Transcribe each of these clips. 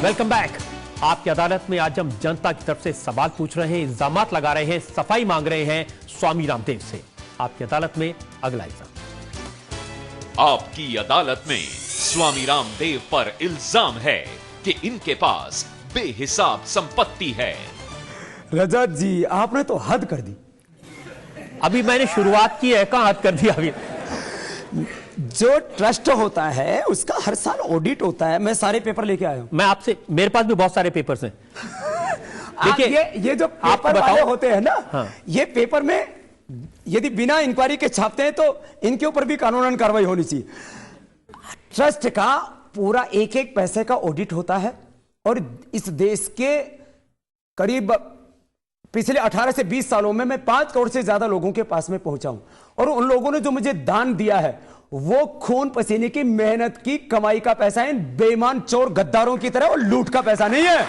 Welcome back. आपकी अदालत में आज हम जनता की तरफ से सवाल पूछ रहे हैं, इल्जामात लगा रहे हैं, सफाई मांग रहे हैं स्वामी रामदेव से। आपकी अदालत में अगला इल्जाम। आपकी अदालत में स्वामी रामदेव पर इल्जाम है कि इनके पास बेहिसाब संपत्ति है। रजत जी, आपने तो हद कर दी। अभी मैंने शुरुआत की है, कहां हद कर दी अभी? जो ट्रस्ट होता है उसका हर साल ऑडिट होता है। मैं सारे पेपर लेके आया हूं। मैं आपसे, मेरे पास भी बहुत सारे पेपर्स हैं। देखिए, ये जो पेपर वाले होते हैं ना, हाँ। ये पेपर में यदि बिना इंक्वायरी के छापते हैं तो इनके ऊपर भी कानूनन कार्रवाई होनी चाहिए। ट्रस्ट का पूरा एक एक पैसे का ऑडिट होता है और इस देश के करीब पिछले 18 से 20 सालों में मैं 5 करोड़ से ज्यादा लोगों के पास में पहुंचा हूं और उन लोगों ने जो मुझे दान दिया है वो खून पसीने की मेहनत की कमाई का पैसा है। बेईमान चोर गद्दारों की तरह वो लूट का पैसा नहीं है।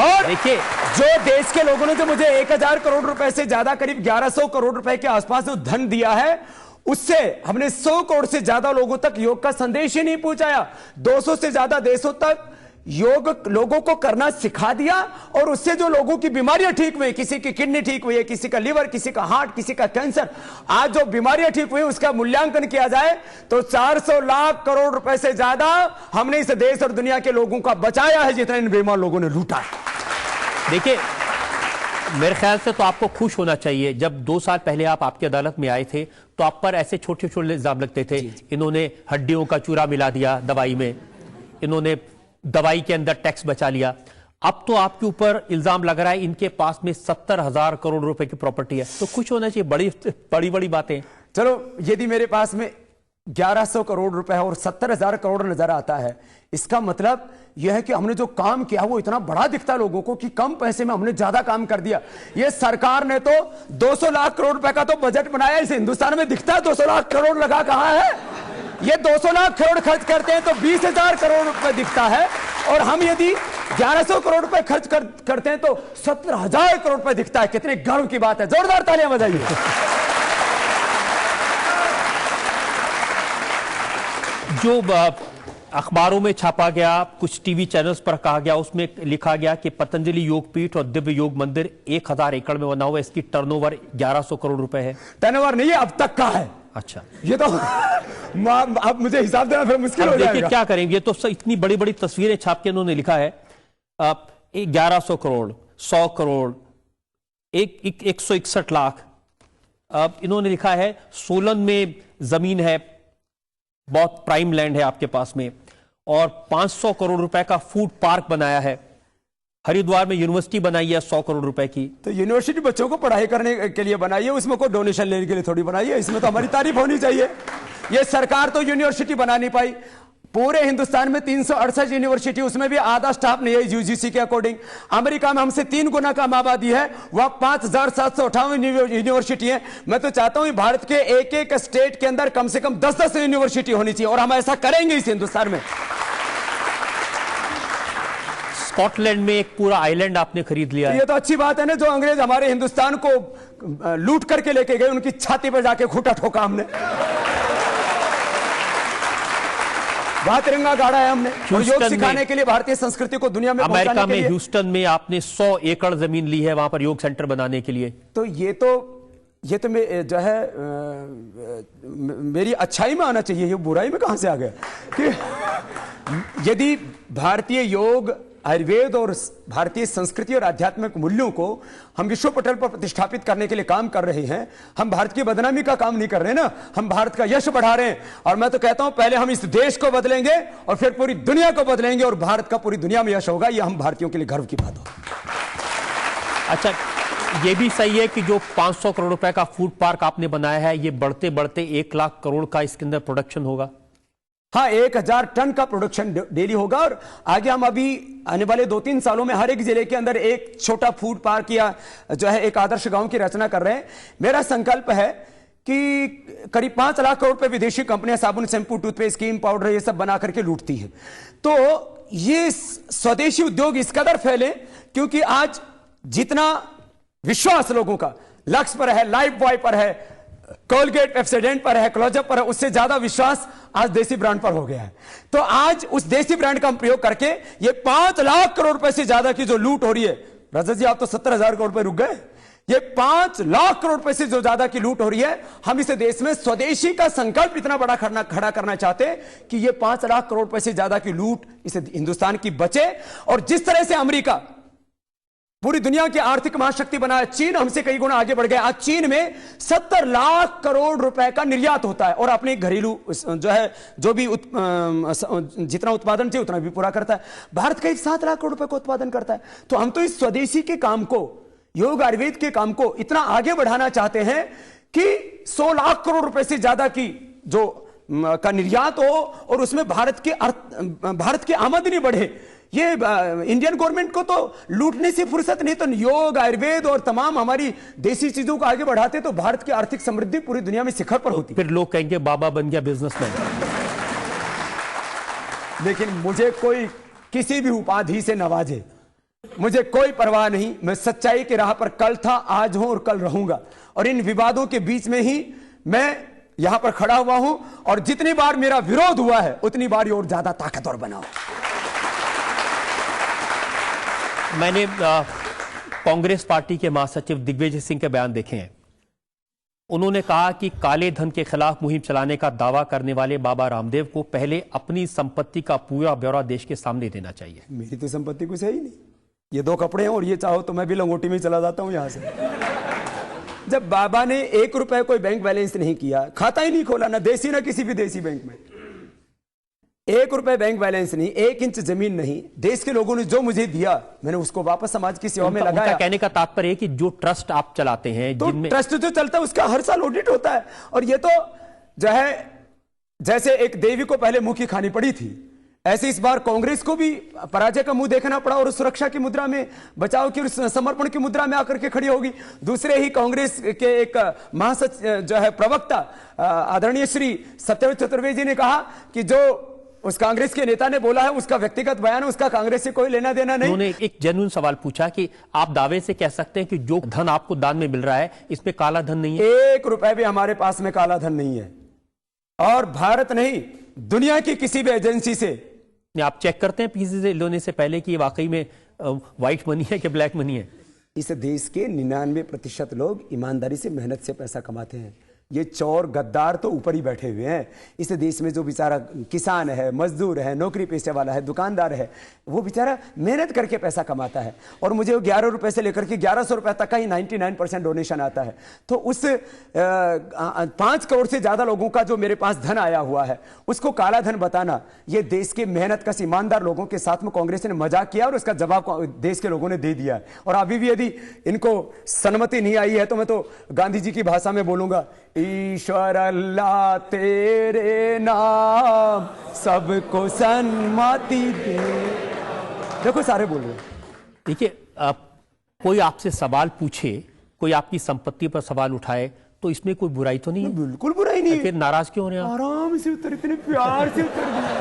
और देखिए, जो देश के लोगों ने जो मुझे 1000 करोड़ रुपए से ज्यादा करीब 1100 करोड़ रुपए के आसपास जो धन दिया है, उससे हमने 100 करोड़ से ज्यादा लोगों तक योग का संदेश ही नहीं पहुंचाया। 200 से ज्यादा देशों तक योग लोगों को करना सिखा दिया और उससे जो लोगों की बीमारियां ठीक हुई, किसी की किडनी ठीक हुई है, किसी का लिवर, किसी का हार्ट, किसी का कैंसर, आज जो बीमारियां ठीक हुई उसका मूल्यांकन किया जाए तो 400 लाख करोड़ रुपए से ज्यादा हमने इस देश और दुनिया के लोगों का बचाया है जितना इन बेईमान लोगों ने लूटा। देखिए, मेरे ख्याल से तो आपको खुश होना चाहिए। जब 2 साल पहले आप आपकी अदालत में आए थे तो आप पर ऐसे छोटे छोटे इल्जाम लगते थे। इन्होंने हड्डियों का चूरा मिला दिया दवाई में, इन्होंने दवाई के अंदर टैक्स बचा लिया। अब तो आपके ऊपर इल्जाम लग रहा है इनके पास में 70,000 करोड़ रुपए की प्रॉपर्टी है, तो खुश होना चाहिए। बड़ी बड़ी बातें। चलो, यदि मेरे पास में 1100 करोड़ रुपए है और 70,000 करोड़ नजर आता है, इसका मतलब यह है कि हमने जो काम किया वो इतना बड़ा दिखता है लोगों को कि कम पैसे में हमने ज्यादा काम कर दिया। ये सरकार ने तो 200 लाख करोड़ रुपए का तो बजट बनाया, इस हिंदुस्तान में दिखता है 200 लाख करोड़ लगा कहां है? ये 200 लाख करोड़ खर्च करते हैं तो 20,000 करोड़ रुपए दिखता है और हम यदि 1100 करोड़ रुपए खर्च करते हैं तो 70,000 करोड़ रुपए दिखता है। कितने गर्व की बात है। जोरदार तालियां बजाइए। जो अखबारों में छापा गया, कुछ टीवी चैनल्स पर कहा गया, उसमें लिखा गया कि पतंजलि योगपीठ और दिव्य योग मंदिर 1000 एकड़ में बना हुआ, इसकी टर्नओवर 1100 करोड़ रुपए है। टर्नओवर नहीं है, अब तक का है। अच्छा, ये तो अब मुझे हिसाब देना फिर मुश्किल हो जाएगा। देखिए क्या करेंगे, तो इतनी बड़ी बड़ी तस्वीरें छाप के इन्होंने लिखा है 1100 करोड़, 100 करोड़, 161 लाख। अब इन्होंने लिखा है सोलन में जमीन है, बहुत प्राइम लैंड है आपके पास में, और 500 करोड़ रुपए का फूड पार्क बनाया है। हरिद्वार में यूनिवर्सिटी बनाई है 100 करोड़ रुपए की। तो यूनिवर्सिटी बच्चों को पढ़ाई करने के लिए बनाई है, उसमें कोई डोनेशन लेने के लिए थोड़ी बनाई है। इसमें तो हमारी तारीफ होनी चाहिए। ये सरकार तो यूनिवर्सिटी बना नहीं पाई। पूरे हिंदुस्तान में 368 यूनिवर्सिटी, उसमें भी आधा स्टाफ नहीं है यूजीसी के अकॉर्डिंग। अमेरिका में हमसे 3 गुना कम आबादी है, वहां 5758 यूनिवर्सिटी है। मैं तो चाहता हूं भारत के एक एक स्टेट के अंदर कम से कम 10-10 यूनिवर्सिटी होनी चाहिए और हम ऐसा करेंगे इस हिंदुस्तान में। स्कॉटलैंड में एक पूरा आइलैंड आपने खरीद लिया है। ये तो अच्छी बात है ना, जो अंग्रेज हमारे हिंदुस्तान को लूट करके लेके गए उनकी छाती पर जाके खूंटा ठोका हमने। वहां तिरंगा गाड़ा है हमने, योग सिखाने के लिए, भारतीय संस्कृति को दुनिया में पहुंचाने के लिए। अमेरिका में ह्यूस्टन में आपने 100 एकड़ जमीन ली है वहां पर योग सेंटर बनाने के लिए। तो ये तो जो है मेरी अच्छाई में आना चाहिए, ये बुराई में कहां से आ गया कि यदि भारतीय योग, आयुर्वेद और भारतीय संस्कृति और आध्यात्मिक मूल्यों को हम विश्व पटल पर प्रतिष्ठापित करने के लिए काम कर रहे हैं, हम भारत की बदनामी का काम नहीं कर रहे ना, हम भारत का यश बढ़ा रहे हैं। और मैं तो कहता हूं पहले हम इस देश को बदलेंगे और फिर पूरी दुनिया को बदलेंगे और भारत का पूरी दुनिया में यश होगा। यह हम भारतीयों के लिए गर्व की बात होगी। अच्छा, ये भी सही है कि जो 500 करोड़ रुपए का फूड पार्क आपने बनाया है, ये बढ़ते बढ़ते 1 लाख करोड़ का इसके अंदर प्रोडक्शन होगा। हाँ, 1000 टन का प्रोडक्शन डेली होगा और आगे हम अभी आने वाले 2-3 सालों में हर एक जिले के अंदर एक छोटा फूड पार्क या जो है एक आदर्श गांव की रचना कर रहे हैं। मेरा संकल्प है कि करीब 5 लाख करोड़ रुपए विदेशी कंपनियां साबुन, शैंपू, टूथपेस्ट, क्रीम, पाउडर ये सब बना करके लूटती हैं। तो ये स्वदेशी उद्योग इस कदर फैले क्योंकि आज जितना विश्वास लोगों का लक्ष्य पर है, लाइफ बॉय पर है, कोलगेट पेप्सोडेंट पर है, क्लोजअप पर है, उससे ज्यादा विश्वास आज देसी ब्रांड पर हो गया है। तो आज उस देसी ब्रांड का हम प्रयोग करके ये 5 लाख करोड़ रुपए से ज्यादा की जो लूट हो रही है, रजत जी आप तो 70,000 करोड़ रुपए रुक गए, ये 5 लाख करोड़ रुपए से जो ज्यादा की लूट हो रही है, हम इसे देश में स्वदेशी का संकल्प इतना बड़ा खड़ा करना चाहते हैं कि ये 5 लाख करोड़ रुपए से ज्यादा की लूट इसे हिंदुस्तान की बचे। और जिस तरह से अमेरिका पूरी दुनिया की आर्थिक महाशक्ति बना है, चीन हमसे कई गुना आगे बढ़ गया। आज चीन में 70 लाख करोड़ रुपए का निर्यात होता है और अपने घरेलू जो है जो भी जितना उत्पादन चाहिए उतना भी पूरा करता है। भारत का 7 लाख करोड़ रुपए का उत्पादन करता है। तो हम तो इस स्वदेशी के काम को, योग आयुर्वेद के काम को इतना आगे बढ़ाना चाहते हैं कि 100 लाख करोड़ रुपए से ज्यादा की जो का निर्यात हो और उसमें भारत की आमदनी बढ़े। ये इंडियन गवर्नमेंट को तो लूटने से फुर्सत नहीं, तो योग आयुर्वेद और तमाम हमारी देसी चीजों को आगे बढ़ाते तो भारत की आर्थिक समृद्धि पूरी दुनिया में शिखर पर होती। फिर लोग कहेंगे बाबा बन गया बिजनेसमैन। लेकिन मुझे कोई किसी भी उपाधि से नवाजे, मुझे कोई परवाह नहीं। मैं सच्चाई की राह पर कल था, आज हूं और कल रहूंगा। और इन विवादों के बीच में ही मैं यहां पर खड़ा हुआ हूं और जितनी बार मेरा विरोध हुआ है उतनी बार और ज्यादा ताकतवर बना। मैंने कांग्रेस पार्टी के महासचिव दिग्विजय सिंह के बयान देखे हैं। उन्होंने कहा कि काले धन के खिलाफ मुहिम चलाने का दावा करने वाले बाबा रामदेव को पहले अपनी संपत्ति का पूरा ब्यौरा देश के सामने देना चाहिए। मेरी तो संपत्ति कुछ है ही नहीं, ये 2 कपड़े हैं और ये चाहो तो मैं भी लंगोटी में चला जाता हूं यहां से। जब बाबा ने 1 रुपए कोई बैंक बैलेंस नहीं किया, खाता ही नहीं खोला, ना देसी ना किसी भी देसी बैंक में, 1 रुपए बैंक बैलेंस नहीं, 1 इंच जमीन नहीं, देश के लोगों ने जो मुझे दिया मैंने उसको वापस समाज की सेवा में लगाया। उनका कहने का तात्पर्य है कि जो ट्रस्ट आप चलाते हैं, तो ट्रस्ट जो चलता है उसका हर साल ऑडिट होता है। और ये तो जो है जैसे एक देवी को पहले मुंह की खानी पड़ी थी, ऐसे इस बार कांग्रेस को भी पराजय का मुंह देखना पड़ा और सुरक्षा की मुद्रा में, बचाव की, समर्पण की मुद्रा में आकर के खड़ी होगी। दूसरे ही कांग्रेस के एक महासचिव जो है प्रवक्ता आदरणीय श्री सत्यव्रत चतुर्वेदी जी ने कहा कि जो उस कांग्रेस के नेता ने बोला है उसका व्यक्तिगत बयान है, उसका कांग्रेस से कोई लेना देना नहीं। उन्होंने एक जेन्युइन सवाल पूछा कि आप दावे से कह सकते हैं कि जो धन आपको दान में मिल रहा है इसमें काला धन नहीं है? 1 रुपए भी हमारे पास में काला धन नहीं है। और भारत नहीं, दुनिया की किसी भी एजेंसी से आप चेक करते हैं पैसे से लेने से पहले कि वाकई में व्हाइट मनी है कि ब्लैक मनी है? इस देश के 99% लोग ईमानदारी से, मेहनत से पैसा कमाते हैं। ये चोर गद्दार तो ऊपर ही बैठे हुए हैं। इस देश में जो बेचारा किसान है, मजदूर है, नौकरी पेशे वाला है, दुकानदार है, वो बेचारा मेहनत करके पैसा कमाता है और मुझे 11 रुपए से लेकर के 1100 रुपए तक का ही 99% डोनेशन आता है। तो उस 5 करोड़ से ज्यादा लोगों का जो मेरे पास धन आया हुआ है उसको काला धन बताना, ये देश के मेहनत कश ईमानदार लोगों के साथ में कांग्रेस ने मजाक किया और उसका जवाब देश के लोगों ने दे दिया। और अभी भी यदि इनको सन्मति नहीं आई है तो मैं तो गांधी जी की भाषा में बोलूंगा, ईश्वर अल्लाह तेरे नाम सबको सन्मति दे। देखो सारे बोल रहे हैं। देखिए, कोई आपसे सवाल पूछे, कोई आपकी संपत्ति पर सवाल उठाए तो इसमें कोई बुराई तो नहीं है? बिल्कुल बुराई नहीं है। फिर नाराज क्यों हो रहे हैं? आराम से उत्तर, इतने प्यार से उत्तर दिया।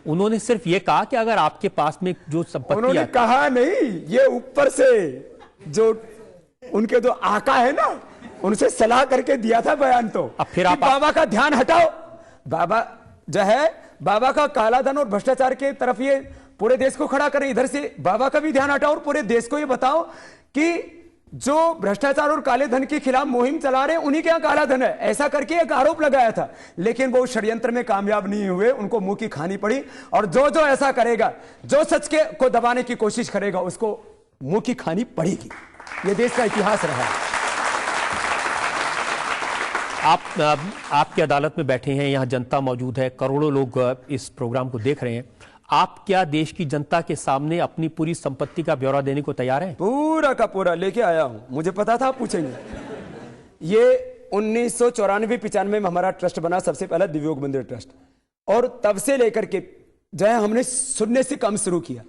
उन्होंने सिर्फ ये कहा कि अगर आपके पास में जो संपत्ति, उन्होंने कहा नहीं, ये ऊपर से जो उनके जो आका है ना उनसे सलाह करके दिया था बयान। तो अब फिर आप बाबा का ध्यान हटाओ, बाबा जो है बाबा का काला धन और भ्रष्टाचार के तरफ ये पूरे देश को खड़ा करें, इधर से बाबा का भी ध्यान हटाओ और पूरे देश को ये बताओ कि जो भ्रष्टाचार और काले धन के खिलाफ मुहिम चला रहे हैं उन्हीं के यहां काला धन है, ऐसा करके एक आरोप लगाया था। लेकिन वो षड्यंत्र में कामयाब नहीं हुए, उनको मुंह की खानी पड़ी। और जो जो ऐसा करेगा, जो सच के को दबाने की कोशिश करेगा, उसको मुंह की खानी पड़ेगी। ये देश का इतिहास रहा है। आपकी अदालत में बैठे हैं, यहां जनता मौजूद है, करोड़ों लोग इस प्रोग्राम को देख रहे हैं। आप क्या देश की जनता के सामने अपनी पूरी संपत्ति का ब्यौरा देने को तैयार हैं? पूरा का पूरा लेके आया हूं, मुझे पता था आप पूछेंगे। ये 1994-95 में हमारा ट्रस्ट बना, सबसे पहला दिव्योग मंदिर ट्रस्ट, और तब से लेकर के जो है हमने शून्य से कम शुरू किया।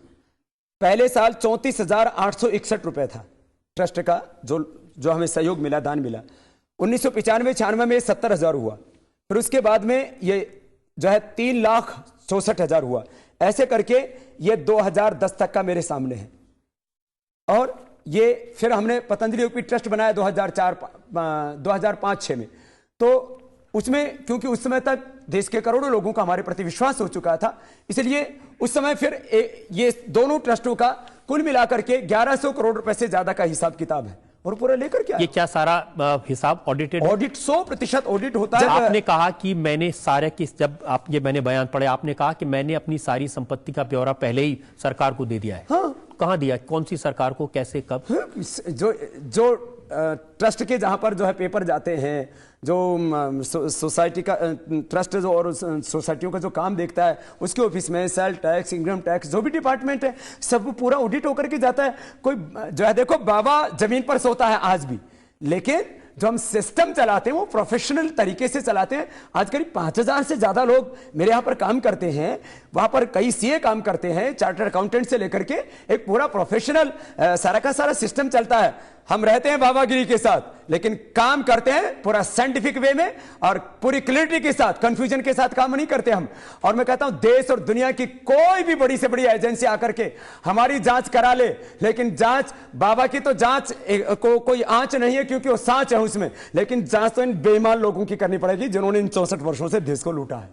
पहले साल 34,861 रुपए था ट्रस्ट का जो हमें सहयोग मिला, दान मिला। 1995-96 में 70,000 हुआ, फिर उसके बाद में ये जो है 3,64,000 हुआ। ऐसे करके ये 2010 तक का मेरे सामने है। और ये फिर हमने पतंजलि यूपी ट्रस्ट बनाया 2005-6 में। तो उसमें क्योंकि उस समय तक देश के करोड़ों लोगों का हमारे प्रति विश्वास हो चुका था, इसलिए उस समय फिर ये दोनों ट्रस्टों का कुल मिलाकर के 1100 करोड़ रुपए से ज्यादा का हिसाब किताब है और पूरा लेकर के ये क्या सारा हिसाब ऑडिटेड? ऑडिट 100% ऑडिट होता है। आपने कहा कि मैंने सारे जब आप ये मैंने बयान पढ़े, आपने कहा कि मैंने अपनी सारी संपत्ति का ब्यौरा पहले ही सरकार को दे दिया है। हाँ। कहां दिया, कौन सी सरकार को, कैसे, कब? जो ट्रस्ट के जहां पर जो है पेपर जाते हैं, जो सोसाइटी का ट्रस्ट जो और सोसाइटियों का जो काम देखता है, उसके ऑफिस में सेल टैक्स, इनकम टैक्स, जो भी डिपार्टमेंट है, सब पूरा ऑडिट होकर के जाता है। कोई जो है, देखो बाबा जमीन पर सोता है आज भी, लेकिन जो हम सिस्टम चलाते हैं वो प्रोफेशनल तरीके से चलाते हैं। आज करीब 5000 से ज्यादा लोग मेरे यहां पर काम करते हैं, वहां पर कई सीए काम करते हैं, चार्टर्ड अकाउंटेंट से लेकर के एक पूरा प्रोफेशनल सारा का सारा सिस्टम चलता है। हम रहते हैं बाबागिरी के साथ, लेकिन काम करते हैं पूरा साइंटिफिक वे में और पूरी क्लियरिटी के साथ, कंफ्यूजन के साथ काम नहीं करते हम। और मैं कहता हूं देश और दुनिया की कोई भी बड़ी से बड़ी एजेंसी आकर के हमारी जांच करा ले, लेकिन जांच बाबा की तो जांच को कोई आंच नहीं है क्योंकि वो सांच है उसमें, लेकिन जांच तो इन बेईमान लोगों की करनी पड़ेगी जिन्होंने इन 64 वर्षों से देश को लूटा है।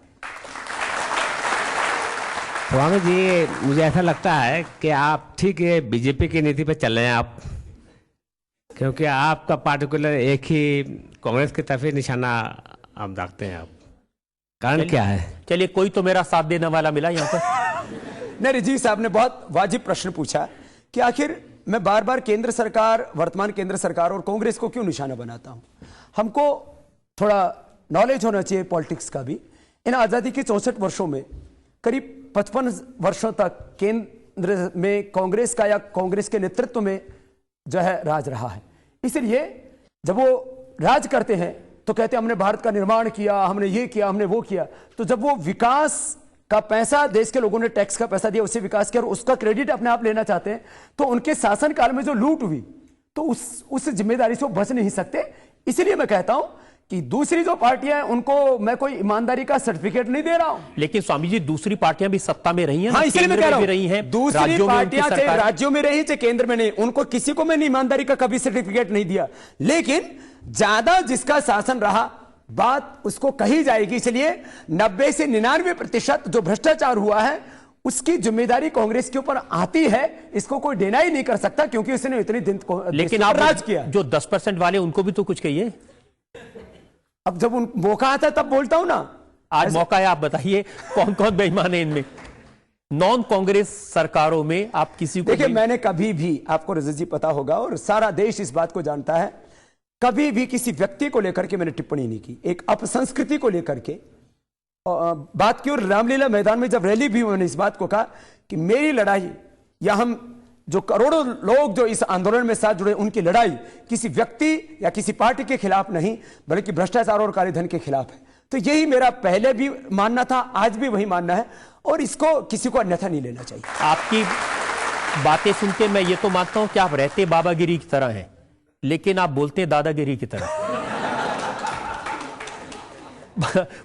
स्वामी जी, मुझे ऐसा लगता है कि आप ठीक है बीजेपी की नीति पे चल रहे हैं आप, क्योंकि आपका पार्टिकुलर एक ही कांग्रेस की तरफ ही निशाना आप दागते हैं। आप कारण क्या है? चलिए, कोई तो मेरा साथ देने वाला मिला यहाँ पर। नहीं, रिजी साहब ने बहुत वाजिब प्रश्न पूछा कि आखिर मैं बार बार केंद्र सरकार, वर्तमान केंद्र सरकार और कांग्रेस को क्यों निशाना बनाता हूं। हमको थोड़ा नॉलेज होना चाहिए पॉलिटिक्स का भी। इन आजादी के 64 वर्षों में करीब 55 वर्षों तक केंद्र में कांग्रेस का या कांग्रेस के नेतृत्व में जो है राज रहा है। इसलिए जब वो राज करते हैं तो कहते हैं हमने भारत का निर्माण किया, हमने ये किया, हमने वो किया। तो जब वो विकास का पैसा, देश के लोगों ने टैक्स का पैसा दिया, उससे विकास किया और उसका क्रेडिट अपने आप लेना चाहते हैं, तो उनके शासनकाल में जो लूट हुई तो उस जिम्मेदारी से वो बच नहीं सकते। इसलिए मैं कहता हूं कि दूसरी जो पार्टियां हैं उनको मैं कोई ईमानदारी का सर्टिफिकेट नहीं दे रहा हूं। लेकिन स्वामी जी, दूसरी पार्टियां भी सत्ता में रही हैं। हाँ, इसलिए मैं कह रहा हूं रही हैं, दूसरी पार्टियां चाहे राज्यों में रही चाहे केंद्र में नहीं, उनको किसी को मैंने ईमानदारी का कभी सर्टिफिकेट नहीं दिया। लेकिन ज्यादा जिसका शासन रहा, बात उसको कही जाएगी। इसलिए 90 से 99% जो भ्रष्टाचार हुआ है उसकी जिम्मेदारी कांग्रेस के ऊपर आती है। इसको कोई डिनाई नहीं कर सकता क्योंकि उसने इतने दिन लेकिन आप राज किया। जो 10% वाले उनको भी तो कुछ कहिए। अब जब मौका आता है तब बोलता हूं ना। आज मौका है, आप बताइए कौन कौन बेईमान है इनमें, नॉन कांग्रेस सरकारों में आप किसी को? देखिए, मैंने कभी भी, आपको रजत जी पता होगा और सारा देश इस बात को जानता है, कभी भी किसी व्यक्ति को लेकर के मैंने टिप्पणी नहीं की। एक अपसंस्कृति को लेकर के बात की और रामलीला मैदान में जब रैली भी मैंने इस बात को कहा कि मेरी लड़ाई या हम जो करोड़ों लोग जो इस आंदोलन में साथ जुड़े उनकी लड़ाई किसी व्यक्ति या किसी पार्टी के खिलाफ नहीं बल्कि भ्रष्टाचार और काले धन के खिलाफ है। तो यही मेरा पहले भी मानना था, आज भी वही मानना है और इसको किसी को अन्यथा नहीं लेना चाहिए। आपकी बातें सुन के मैं ये तो मानता हूं कि आप रहते बाबागिरी की तरह हैं, लेकिन आप बोलते हैं दादागिरी की तरह।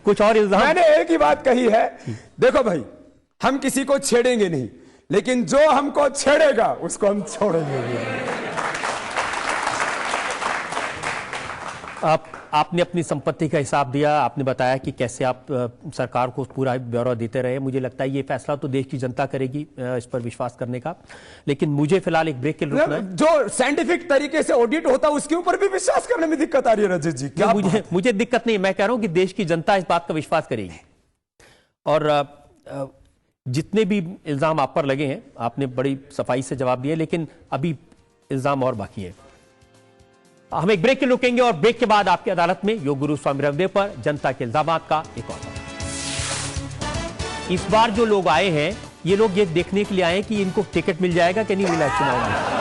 कुछ और इल्जाम? मैंने एक ही बात कही है, देखो भाई, हम किसी को छेड़ेंगे नहीं, लेकिन जो हमको छेड़ेगा उसको हम छोड़ेंगे नहीं। आपने अपनी संपत्ति का हिसाब दिया, आपने बताया कि कैसे आप सरकार को पूरा ब्यौरा देते रहे। मुझे लगता है ये फैसला तो देश की जनता करेगी इस पर विश्वास करने का। लेकिन मुझे फिलहाल एक ब्रेक के लिए रुकना है। जो साइंटिफिक तरीके से ऑडिट होता है उसके ऊपर भी विश्वास करने में दिक्कत आ रही है रजत जी। क्या मुझे दिक्कत नहीं, मैं कह रहा हूं कि देश की जनता इस बात का विश्वास करेगी। और जितने भी इल्जाम आप पर लगे हैं आपने बड़ी सफाई से जवाब दिए, लेकिन अभी इल्जाम और बाकी है। हम एक ब्रेक के रुकेंगे और ब्रेक के बाद आपकी अदालत में योग गुरु स्वामी रामदेव पर जनता के इल्जामात का एक और। इस बार जो लोग आए हैं ये लोग ये देखने के लिए आए कि इनको टिकट मिल जाएगा कि नहीं मिला चुनाव में।